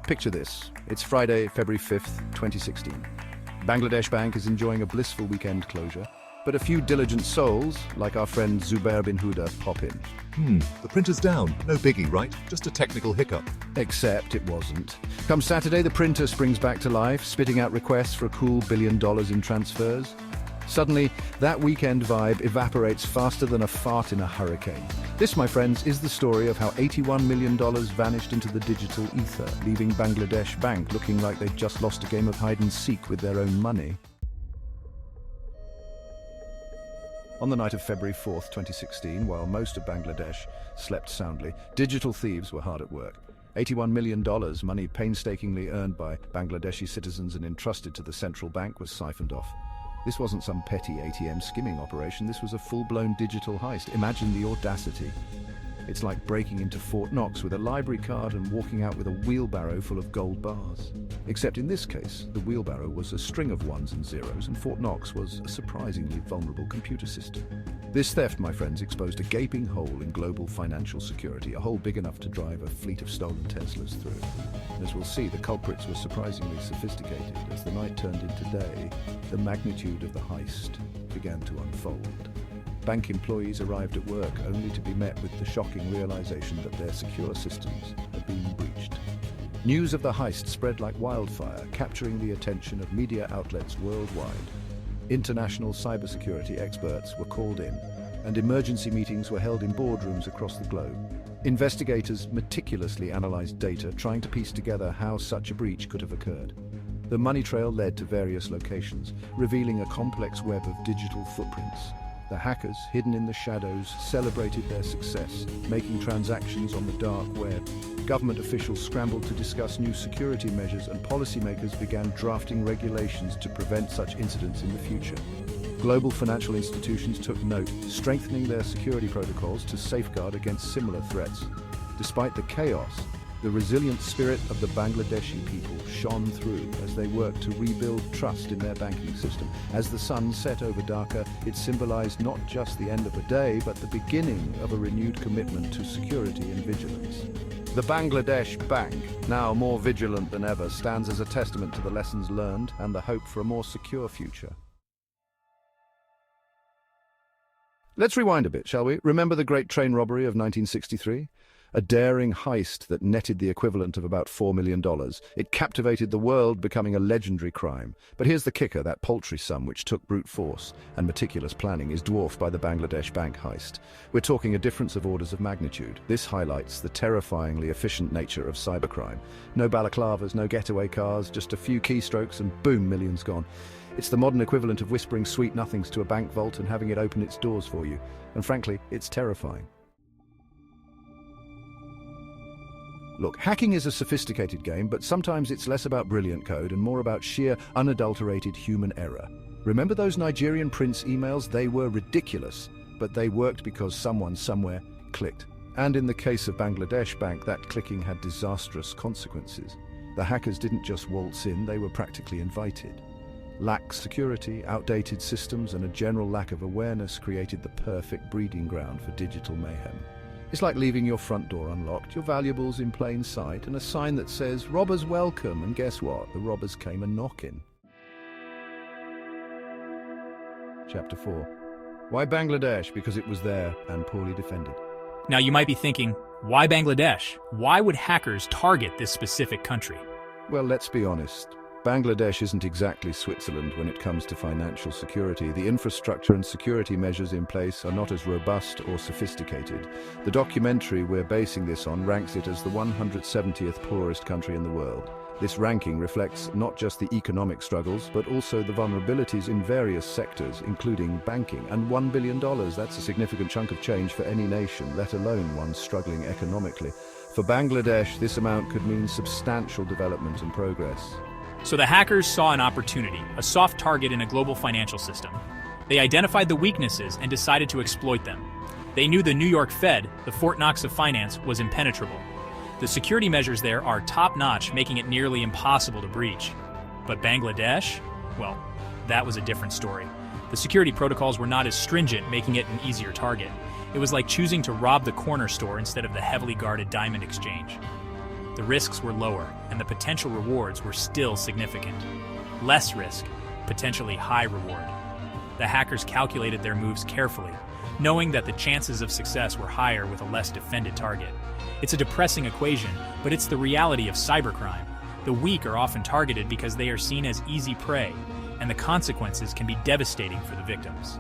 Picture this. It's Friday, February 5th, 2016. Bangladesh Bank is enjoying a blissful weekend closure, but a few diligent souls, like our friend Zubair bin Huda, pop in. The printer's down. No biggie, right? Just a technical hiccup. Except it wasn't. Come Saturday, the printer springs back to life, spitting out requests for a cool $1 billion in transfers. Suddenly, that weekend vibe evaporates faster than a fart in a hurricane. This, my friends, is the story of how $81 million vanished into the digital ether, leaving Bangladesh Bank looking like they'd just lost a game of hide-and-seek with their own money. On the night of February 4th, 2016, while most of Bangladesh slept soundly, digital thieves were hard at work. $81 million, money painstakingly earned by Bangladeshi citizens and entrusted to the central bank, was siphoned off. This wasn't some petty ATM skimming operation, this was a full-blown digital heist. Imagine the audacity. It's like breaking into Fort Knox with a library card and walking out with a wheelbarrow full of gold bars. Except in this case, the wheelbarrow was a string of ones and zeros, and Fort Knox was a surprisingly vulnerable computer system. This theft, my friends, exposed a gaping hole in global financial security, a hole big enough to drive a fleet of stolen Teslas through. And as we'll see, the culprits were surprisingly sophisticated. As the night turned into day, the magnitude of the heist began to unfold. Bank employees arrived at work only to be met with the shocking realization that their secure systems had been breached. News of the heist spread like wildfire, capturing the attention of media outlets worldwide. International cybersecurity experts were called in, and emergency meetings were held in boardrooms across the globe. Investigators meticulously analyzed data, trying to piece together how such a breach could have occurred. The money trail led to various locations, revealing a complex web of digital footprints. The hackers, hidden in the shadows, celebrated their success, making transactions on the dark web. Government officials scrambled to discuss new security measures, and policymakers began drafting regulations to prevent such incidents in the future. Global financial institutions took note, strengthening their security protocols to safeguard against similar threats. Despite the chaos, the resilient spirit of the Bangladeshi people shone through as they worked to rebuild trust in their banking system. As the sun set over Dhaka, it symbolized not just the end of a day, but the beginning of a renewed commitment to security and vigilance. The Bangladesh Bank, now more vigilant than ever, stands as a testament to the lessons learned and the hope for a more secure future. Let's rewind a bit, shall we? Remember the great train robbery of 1963? A daring heist that netted the equivalent of about $4 million. It captivated the world, becoming a legendary crime. But here's the kicker: that paltry sum, which took brute force and meticulous planning, is dwarfed by the Bangladesh Bank heist. We're talking a difference of orders of magnitude. This highlights the terrifyingly efficient nature of cybercrime. No balaclavas, no getaway cars, just a few keystrokes and boom, millions gone. It's the modern equivalent of whispering sweet nothings to a bank vault and having it open its doors for you. And frankly, it's terrifying. Look, hacking is a sophisticated game, but sometimes it's less about brilliant code and more about sheer, unadulterated human error. Remember those Nigerian prince emails? They were ridiculous, but they worked because someone somewhere clicked. And in the case of Bangladesh Bank, that clicking had disastrous consequences. The hackers didn't just waltz in, they were practically invited. Lax security, outdated systems, and a general lack of awareness created the perfect breeding ground for digital mayhem. It's like leaving your front door unlocked, your valuables in plain sight, and a sign that says, "Robbers welcome," and guess what? The robbers came a-knocking. Chapter 4. Why Bangladesh? Because it was there and poorly defended. Now you might be thinking, why Bangladesh? Why would hackers target this specific country? Well, let's be honest. Bangladesh isn't exactly Switzerland when it comes to financial security. The infrastructure and security measures in place are not as robust or sophisticated. The documentary we're basing this on ranks it as the 170th poorest country in the world. This ranking reflects not just the economic struggles, but also the vulnerabilities in various sectors, including banking. And $1 billion, that's a significant chunk of change for any nation, let alone one struggling economically. For Bangladesh, this amount could mean substantial development and progress. So the hackers saw an opportunity, a soft target in a global financial system. They identified the weaknesses and decided to exploit them. They knew the New York Fed, the Fort Knox of finance, was impenetrable. The security measures there are top-notch, making it nearly impossible to breach. But Bangladesh? Well, that was a different story. The security protocols were not as stringent, making it an easier target. It was like choosing to rob the corner store instead of the heavily guarded diamond exchange. The risks were lower, and the potential rewards were still significant. Less risk, potentially high reward. The hackers calculated their moves carefully, knowing that the chances of success were higher with a less defended target. It's a depressing equation, but it's the reality of cybercrime. The weak are often targeted because they are seen as easy prey, and the consequences can be devastating for the victims.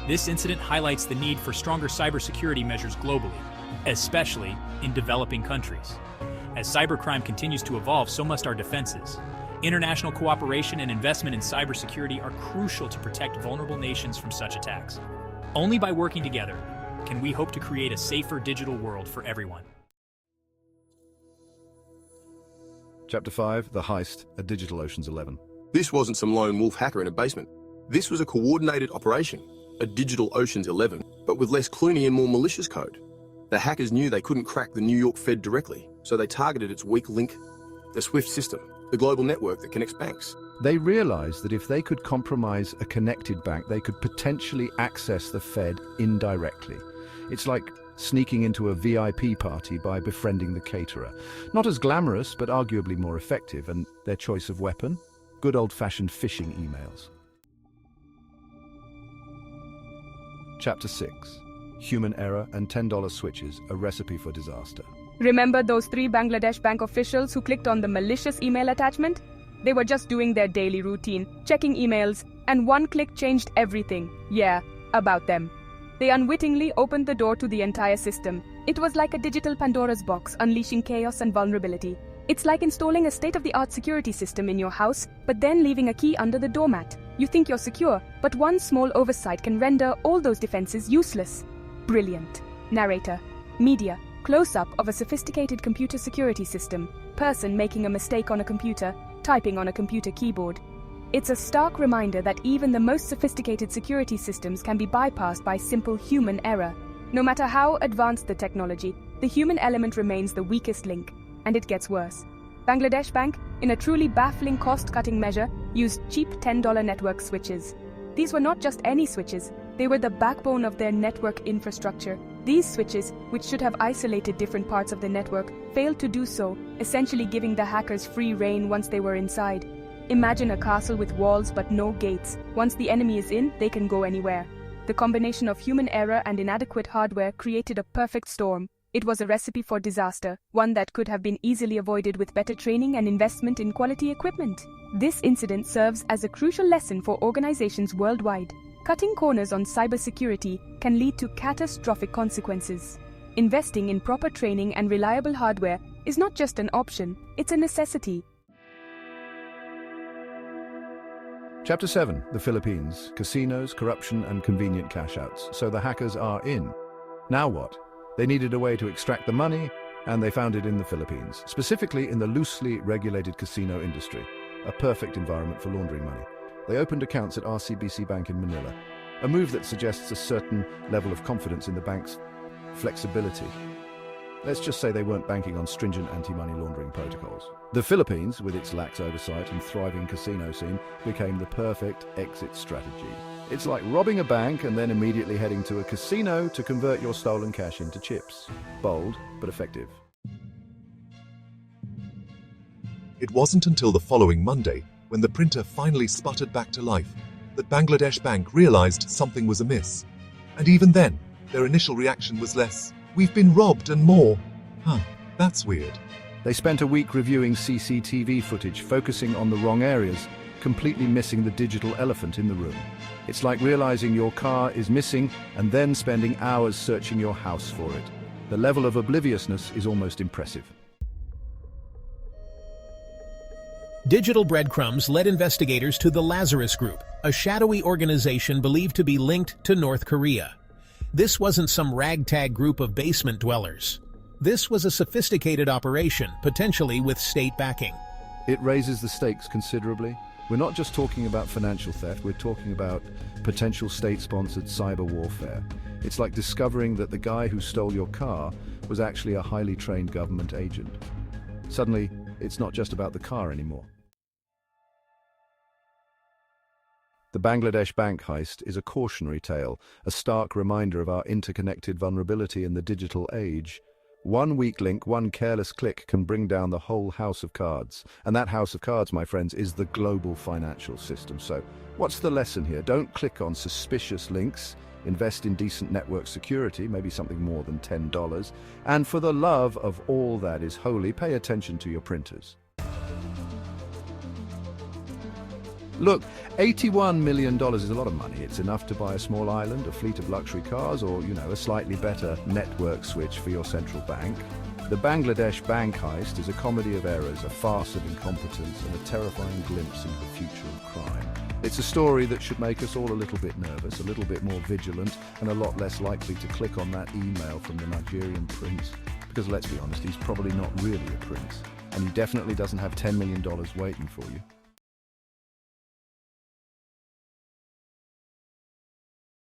This incident highlights the need for stronger cybersecurity measures globally, especially in developing countries. As cybercrime continues to evolve, so must our defenses. International cooperation and investment in cybersecurity are crucial to protect vulnerable nations from such attacks. Only by working together can we hope to create a safer digital world for everyone. Chapter 5, The Heist at Digital Ocean's 11. This wasn't some lone wolf hacker in a basement. This was a coordinated operation, a Digital Ocean's 11, but with less Clooney and more malicious code. The hackers knew they couldn't crack the New York Fed directly, so they targeted its weak link, the SWIFT system, the global network that connects banks. They realized that if they could compromise a connected bank, they could potentially access the Fed indirectly. It's like sneaking into a VIP party by befriending the caterer. Not as glamorous, but arguably more effective, and their choice of weapon? Good old-fashioned phishing emails. Chapter 6. Human Error and $10 Switches, a Recipe for Disaster. Remember those 3 Bangladesh bank officials who clicked on the malicious email attachment? They were just doing their daily routine, checking emails, and one click changed everything. Yeah, about them. They unwittingly opened the door to the entire system. It was like a digital Pandora's box, unleashing chaos and vulnerability. It's like installing a state-of-the-art security system in your house, but then leaving a key under the doormat. You think you're secure, but one small oversight can render all those defenses useless. Brilliant. Narrator. Media. Close-up of a sophisticated computer security system. Person making a mistake on a computer, typing on a computer keyboard. It's a stark reminder that even the most sophisticated security systems can be bypassed by simple human error. No matter how advanced the technology, the human element remains the weakest link, and it gets worse. Bangladesh Bank, in a truly baffling cost-cutting measure, used cheap $10 network switches. These were not just any switches, they were the backbone of their network infrastructure. These switches, which should have isolated different parts of the network, failed to do so, essentially giving the hackers free rein once they were inside. Imagine a castle with walls but no gates. Once the enemy is in, they can go anywhere. The combination of human error and inadequate hardware created a perfect storm. It was a recipe for disaster, one that could have been easily avoided with better training and investment in quality equipment. This incident serves as a crucial lesson for organizations worldwide. Cutting corners on cybersecurity can lead to catastrophic consequences. Investing in proper training and reliable hardware is not just an option, it's a necessity. Chapter 7, The Philippines. Casinos, corruption, and convenient cash-outs. So the hackers are in. Now what? They needed a way to extract the money, and they found it in the Philippines, specifically in the loosely regulated casino industry, a perfect environment for laundering money. They opened accounts at RCBC Bank in Manila, a move that suggests a certain level of confidence in the bank's flexibility. Let's just say they weren't banking on stringent anti-money laundering protocols. The Philippines, with its lax oversight and thriving casino scene, became the perfect exit strategy. It's like robbing a bank and then immediately heading to a casino to convert your stolen cash into chips. Bold, but effective. It wasn't until the following Monday, when the printer finally sputtered back to life, that Bangladesh Bank realized something was amiss. And even then, their initial reaction was less, "We've been robbed," and more, "Huh, that's weird." They spent a week reviewing CCTV footage, focusing on the wrong areas, completely missing the digital elephant in the room. It's like realizing your car is missing and then spending hours searching your house for it. The level of obliviousness is almost impressive. Digital breadcrumbs led investigators to the Lazarus Group, a shadowy organization believed to be linked to North Korea. This wasn't some ragtag group of basement dwellers. This was a sophisticated operation, potentially with state backing. It raises the stakes considerably. We're not just talking about financial theft, we're talking about potential state-sponsored cyber warfare. It's like discovering that the guy who stole your car was actually a highly trained government agent. Suddenly, it's not just about the car anymore. The Bangladesh bank heist is a cautionary tale, a stark reminder of our interconnected vulnerability in the digital age. One weak link, one careless click can bring down the whole house of cards. And that house of cards, my friends, is the global financial system. So what's the lesson here? Don't click on suspicious links. Invest in decent network security, maybe something more than $10. And for the love of all that is holy, pay attention to your printers. Look, $81 million is a lot of money. It's enough to buy a small island, a fleet of luxury cars, or, a slightly better network switch for your central bank. The Bangladesh bank heist is a comedy of errors, a farce of incompetence, and a terrifying glimpse into the future of crime. It's a story that should make us all a little bit nervous, a little bit more vigilant, and a lot less likely to click on that email from the Nigerian prince. Because let's be honest, he's probably not really a prince, and he definitely doesn't have $10 million waiting for you.